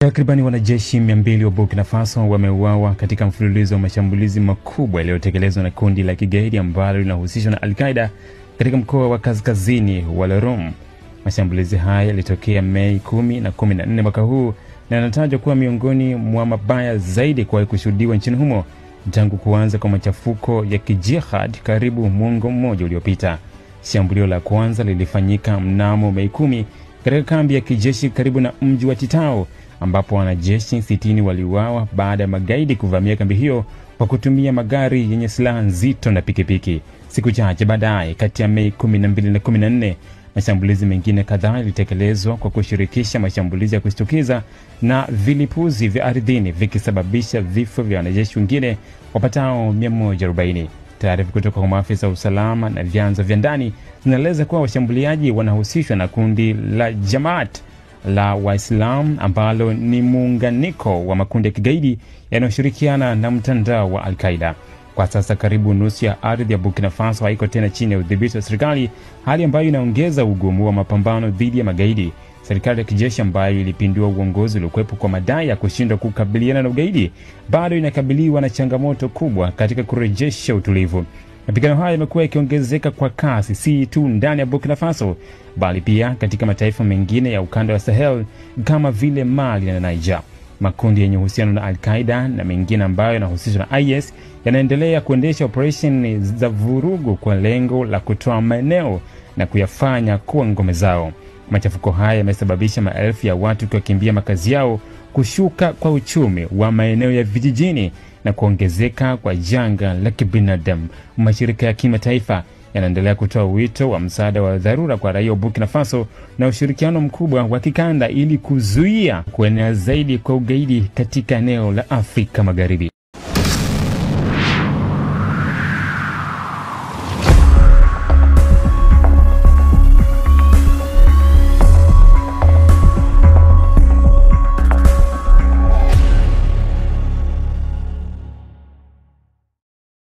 Takribani wanajeshi 200 wa Burkina Faso wameuawa katika mfululizo wa mashambulizi makubwa yaliyotekelezwa na kundi la kigaidi ambalo linahusishwa na Al-Qaeda katika mkoa wa kaskazini wa Lorome. Mashambulizi haya yalitokea Mei 10 na 14 mwaka huu na yanatajwa kuwa miongoni mwa mabaya zaidi kuwahi kushuhudiwa nchini humo tangu kuanza kwa machafuko ya kijihad karibu mwongo mmoja uliopita. Shambulio la kwanza lilifanyika mnamo Mei 10 katika kambi ya kijeshi karibu na mji wa Titao, ambapo wanajeshi 60 waliuawa baada ya magaidi kuvamia kambi hiyo kwa kutumia magari yenye silaha nzito na pikipiki. Siku chache baadaye, kati ya Mei 12 na 14, mashambulizi mengine kadhaa yalitekelezwa kwa kushirikisha mashambulizi ya kushtukiza na vilipuzi vya ardhini, vikisababisha vifo vya wanajeshi wengine wapatao 140. Taarifa kutoka kwa maafisa wa usalama na vyanzo vya ndani zinaeleza kuwa washambuliaji wanahusishwa na kundi la Jamaat la Waislamu ambalo ni muunganiko wa makundi ya kigaidi yanayoshirikiana na mtandao wa Al-Qaeda. Kwa sasa karibu nusu ya ardhi ya Burkina Faso haiko tena chini ya udhibiti wa serikali, hali ambayo inaongeza ugumu wa mapambano dhidi ya magaidi. Serikali ya kijeshi ambayo ilipindua uongozi uliokuwepo kwa madai ya kushindwa kukabiliana na ugaidi bado inakabiliwa na changamoto kubwa katika kurejesha utulivu. Mapigano haya yamekuwa yakiongezeka kwa kasi, si tu ndani ya Burkina Faso bali pia katika mataifa mengine ya ukanda wa Sahel kama vile Mali na Niger. Makundi yenye uhusiano na Al-Qaeda na mengine ambayo yanahusishwa na IS yanaendelea kuendesha operesheni za vurugu kwa lengo la kutoa maeneo na kuyafanya kuwa ngome zao. Machafuko haya yamesababisha maelfu ya watu kukimbia makazi yao, kushuka kwa uchumi wa maeneo ya vijijini na kuongezeka kwa janga la kibinadamu. Mashirika ya kimataifa yanaendelea kutoa wito wa msaada wa dharura kwa raia wa Burkina Faso na ushirikiano mkubwa wa kikanda ili kuzuia kuenea zaidi kwa ugaidi katika eneo la Afrika Magharibi.